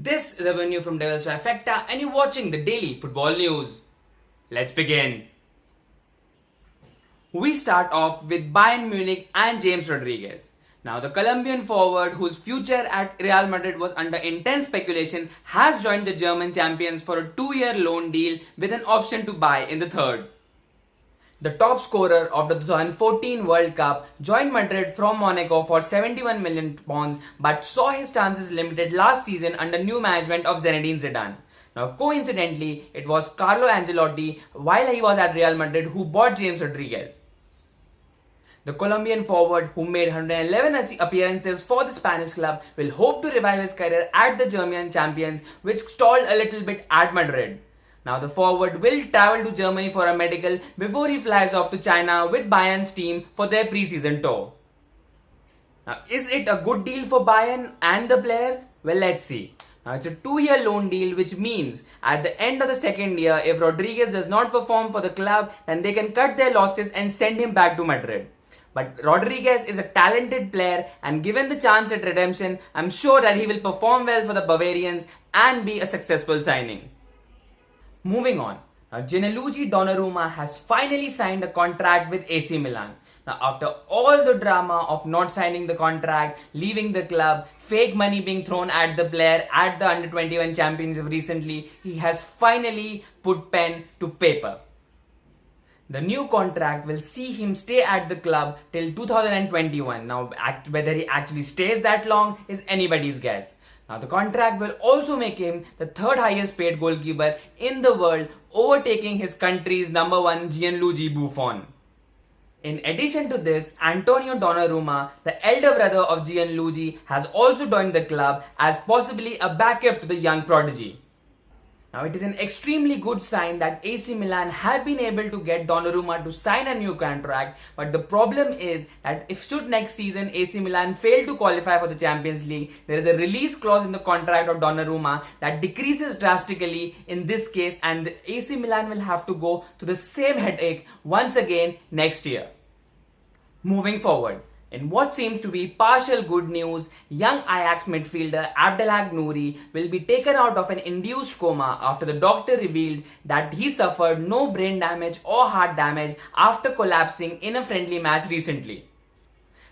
This is a venue from Devil's Trifecta and you're watching the daily football news. Let's begin. We start off with Bayern Munich and James Rodriguez. Now, the Colombian forward, whose future at Real Madrid was under intense speculation, has joined the German champions for a 2-year loan deal with an option to buy in the third. The top scorer of the 2014 World Cup joined Madrid from Monaco for £71 million but saw his chances limited last season under new management of Zinedine Zidane. Now, coincidentally, it was Carlo Ancelotti while he was at Real Madrid who bought James Rodriguez. The Colombian forward, who made 111 appearances for the Spanish club, will hope to revive his career at the German champions, which stalled a little bit at Madrid. Now, the forward will travel to Germany for a medical before he flies off to China with Bayern's team for their pre-season tour. Now, is it a good deal for Bayern and the player? Well, let's see. Now, it's a 2-year loan deal, which means at the end of the second year, if Rodriguez does not perform for the club, then they can cut their losses and send him back to Madrid. But Rodriguez is a talented player, and given the chance at redemption, I'm sure that he will perform well for the Bavarians and be a successful signing. Moving on, now Gianluigi Donnarumma has finally signed a contract with AC Milan. Now, after all the drama of not signing the contract, leaving the club, fake money being thrown at the player at the Under-21 Championship recently, he has finally put pen to paper. The new contract will see him stay at the club till 2021. Now, whether he actually stays that long is anybody's guess. Now, the contract will also make him the third highest paid goalkeeper in the world, overtaking his country's number one Gianluigi Buffon. In addition to this, Antonio Donnarumma, the elder brother of Gianluigi, has also joined the club as possibly a backup to the young prodigy. Now, it is an extremely good sign that AC Milan have been able to get Donnarumma to sign a new contract, but the problem is that if should next season AC Milan fail to qualify for the Champions League, there is a release clause in the contract of Donnarumma that decreases drastically in this case, and the AC Milan will have to go through the same headache once again next year. Moving forward, in what seems to be partial good news, young Ajax midfielder Abdelhak Nouri will be taken out of an induced coma after the doctor revealed that he suffered no brain damage or heart damage after collapsing in a friendly match recently.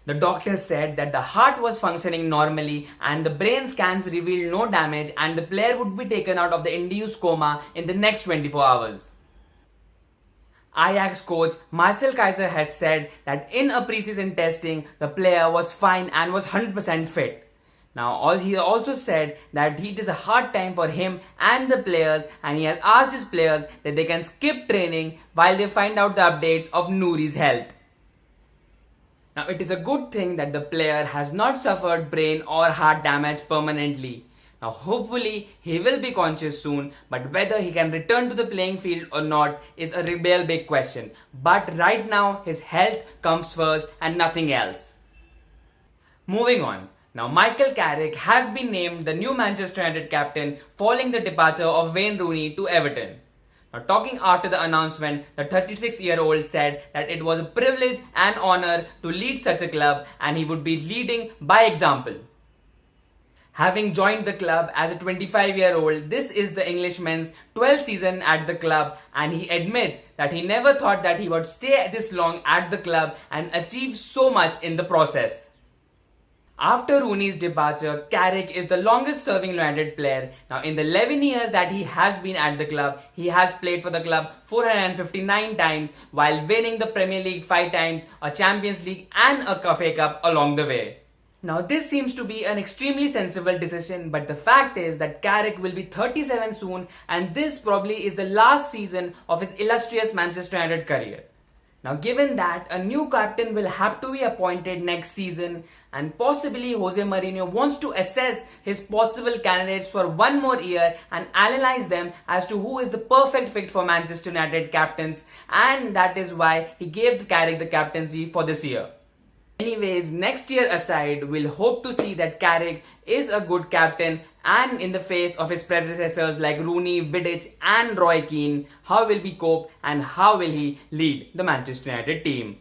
The doctor said that the heart was functioning normally and the brain scans revealed no damage, and the player would be taken out of the induced coma in the next 24 hours. Ajax coach Marcel Kaiser has said that in a preseason testing, the player was fine and was 100% fit. Now, he also said that it is a hard time for him and the players, and he has asked his players that they can skip training while they find out the updates of Nouri's health. Now, it is a good thing that the player has not suffered brain or heart damage permanently. Now, hopefully, he will be conscious soon, but whether he can return to the playing field or not is a real big question. But right now, his health comes first and nothing else. Moving on. Now, Michael Carrick has been named the new Manchester United captain following the departure of Wayne Rooney to Everton. Now, talking after the announcement, the 36-year-old said that it was a privilege and honor to lead such a club, and he would be leading by example. Having joined the club as a 25-year-old, this is the Englishman's 12th season at the club, and he admits that he never thought that he would stay this long at the club and achieve so much in the process. After Rooney's departure, Carrick is the longest serving United player. Now, in the 11 years that he has been at the club, he has played for the club 459 times while winning the Premier League 5 times, a Champions League and a FA Cup along the way. Now, this seems to be an extremely sensible decision, but the fact is that Carrick will be 37 soon, and this probably is the last season of his illustrious Manchester United career. Now, given that a new captain will have to be appointed next season, and possibly Jose Mourinho wants to assess his possible candidates for one more year and analyze them as to who is the perfect fit for Manchester United captains, and that is why he gave Carrick the captaincy for this year. Anyways, next year aside, we'll hope to see that Carrick is a good captain, and in the face of his predecessors like Rooney, Vidic and Roy Keane, how will he cope and how will he lead the Manchester United team?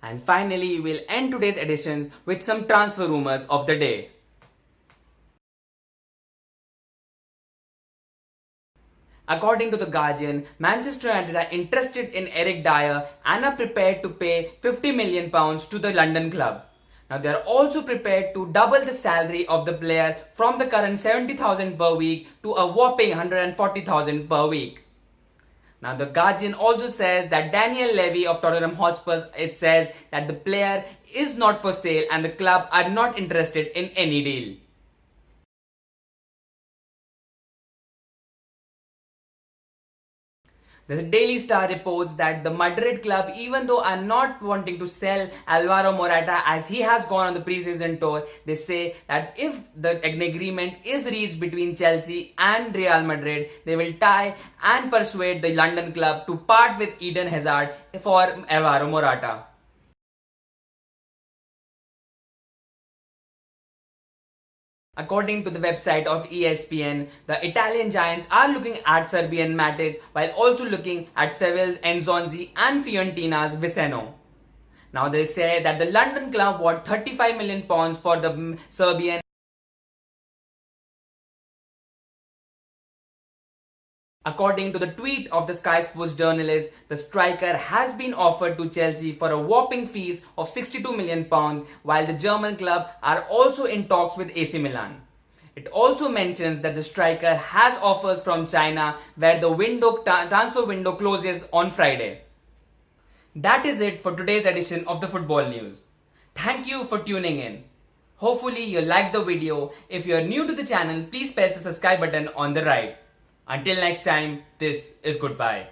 And finally, we'll end today's editions with some transfer rumours of the day. According to The Guardian, Manchester United are interested in Eric Dyer and are prepared to pay £50 million to the London club. Now they are also prepared to double the salary of the player from the current 70,000 per week to a whopping 140,000 per week. Now the Guardian also says that Daniel Levy of Tottenham Hotspur, it says that the player is not for sale and the club are not interested in any deal. The Daily Star reports that the Madrid club, even though are not wanting to sell Alvaro Morata as he has gone on the preseason tour, they say that if the agreement is reached between Chelsea and Real Madrid, they will try and persuade the London club to part with Eden Hazard for Alvaro Morata. According to the website of ESPN, the Italian giants are looking at Serbian Matic while also looking at Seville's Enzonzi and Fiorentina's Viceno. Now they say that the London club want £35 million for the Serbian. According to the tweet of the Sky Sports journalist, the striker has been offered to Chelsea for a whopping fees of £62 million, while the German club are also in talks with AC Milan. It also mentions that the striker has offers from China where the transfer window closes on Friday. That is it for today's edition of the Football News. Thank you for tuning in. Hopefully you liked the video. If you are new to the channel, please press the subscribe button on the right. Until next time, this is goodbye.